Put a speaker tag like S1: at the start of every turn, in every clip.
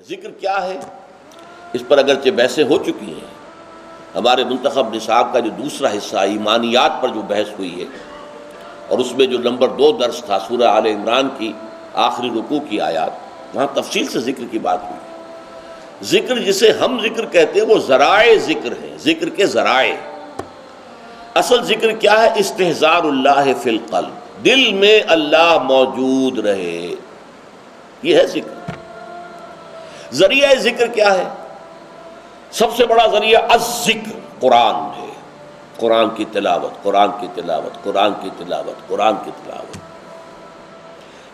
S1: ذکر کیا ہے، اس پر اگرچہ بحثیں ہو چکی ہیں۔ ہمارے منتخب نصاب کا جو دوسرا حصہ ایمانیات پر جو بحث ہوئی ہے، اور اس میں جو نمبر 2 درس تھا سورہ آل عمران کی آخری رکوع کی آیات، وہاں تفصیل سے ذکر کی بات ہوئی۔ ذکر جسے ہم ذکر کہتے ہیں وہ ذرائع ذکر ہیں، ذکر کے ذرائع۔ اصل ذکر کیا ہے؟ استحضار اللہ فی القلب، دل میں اللہ موجود رہے، یہ ہے ذکر۔ ذریعہ ذکر کیا ہے؟ سب سے بڑا ذریعہ الذکر قرآن ہے، قرآن کی تلاوت، قرآن کی تلاوت، قرآن کی تلاوت، قرآن کی تلاوت۔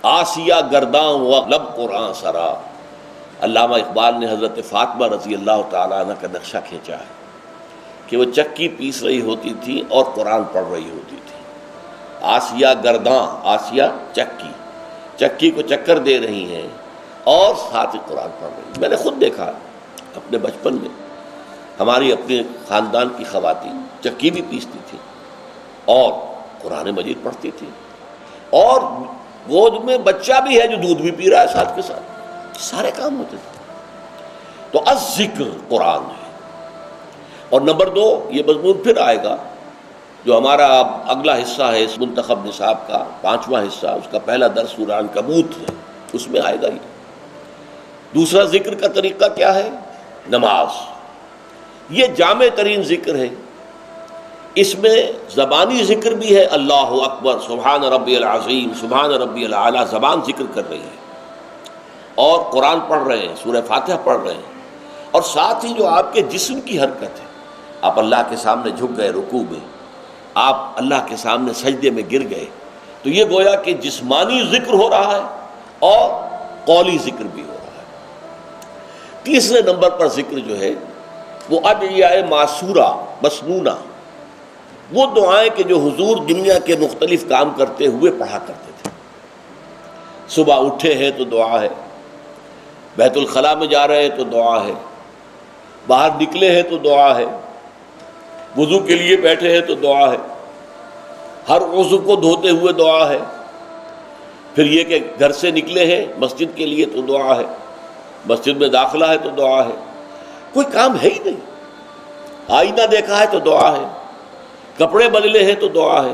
S1: آسیہ گرداں و لب قرآن سرا، علامہ اقبال نے حضرت فاطمہ رضی اللہ تعالیٰ عنہ کا نقشہ کھینچا ہے کہ وہ چکی پیس رہی ہوتی تھی اور قرآن پڑھ رہی ہوتی تھی۔ آسیہ گرداں، آسیہ چکی، چکی کو چکر دے رہی ہیں اور ساتھ ہی قرآن پڑھ رہی ہیں۔ میں نے خود دیکھا اپنے بچپن میں، ہماری اپنے خاندان کی خواتین چکی بھی پیستی تھی اور قرآن مجید پڑھتی تھی، اور گود میں بچہ بھی ہے جو دودھ بھی پی رہا ہے ساتھ کے ساتھ، سارے کام ہوتے تھے۔ تو الذکر قرآن ہے۔ اور نمبر 2 یہ مضمون پھر آئے گا جو ہمارا اگلا حصہ ہے اس منتخب نصاب کا 5واں حصہ، اس کا پہلا درس سورہ عنکبوت ہے، اس میں آئے گا یہ۔ دوسرا ذکر کا طریقہ کیا ہے؟ نماز۔ یہ جامع ترین ذکر ہے، اس میں زبانی ذکر بھی ہے، اللہ اکبر، سبحان ربی العظیم، سبحان ربی الاعلیٰ، زبان ذکر کر رہی ہے، اور قرآن پڑھ رہے ہیں، سورہ فاتحہ پڑھ رہے ہیں، اور ساتھ ہی جو آپ کے جسم کی حرکت ہے، آپ اللہ کے سامنے جھک گئے رکوع میں، آپ اللہ کے سامنے سجدے میں گر گئے، تو یہ گویا کہ جسمانی ذکر ہو رہا ہے اور قولی ذکر بھی ہو رہا ہے۔ تیسرے نمبر پر ذکر جو ہے وہ ادعیہ معصورہ مسنونہ، وہ دعائیں کہ جو حضور دنیا کے مختلف کام کرتے ہوئے پڑھا کرتے تھے۔ صبح اٹھے ہیں تو دعا ہے، بیت الخلاء میں جا رہے ہیں تو دعا ہے، باہر نکلے ہیں تو دعا ہے، وضو کے لیے بیٹھے ہیں تو دعا ہے، ہر عضو کو دھوتے ہوئے دعا ہے، پھر یہ کہ گھر سے نکلے ہیں مسجد کے لیے تو دعا ہے، مسجد میں داخلہ ہے تو دعا ہے، کوئی کام ہے ہی نہیں۔ آئینہ دیکھا ہے تو دعا ہے، کپڑے بدلے ہیں تو دعا ہے،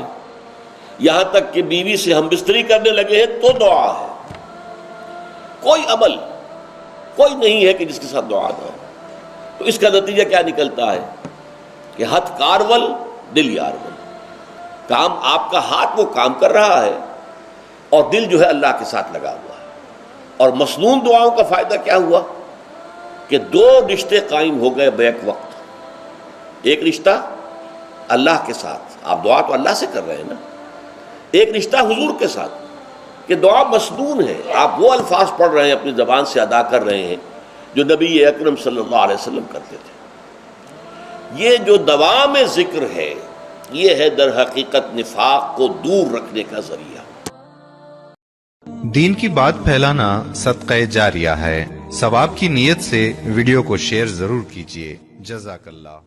S1: یہاں تک کہ بیوی سے ہم بستری کرنے لگے ہیں تو دعا ہے۔ کوئی عمل کوئی نہیں ہے کہ جس کے ساتھ دعا نہ ہو۔ تو اس کا نتیجہ کیا نکلتا ہے کہ ہتھ کارول دل یارول، کام آپ کا ہاتھ وہ کام کر رہا ہے اور دل جو ہے اللہ کے ساتھ لگا ہوا ہے۔ اور مسنون دعاؤں کا فائدہ کیا ہوا کہ 2 رشتے قائم ہو گئے بیک وقت۔ ایک رشتہ اللہ کے ساتھ، آپ دعا تو اللہ سے کر رہے ہیں نا، ایک رشتہ حضور کے ساتھ کہ دعا مسنون ہے، آپ وہ الفاظ پڑھ رہے ہیں، اپنی زبان سے ادا کر رہے ہیں جو نبی اکرم صلی اللہ علیہ وسلم کرتے تھے۔ یہ جو دوام ذکر ہے یہ ہے در حقیقت نفاق کو دور رکھنے کا ذریعہ۔
S2: دین کی بات پھیلانا صدقہ جاریہ ہے، ثواب کی نیت سے ویڈیو کو شیئر ضرور کیجیے۔ جزاک اللہ۔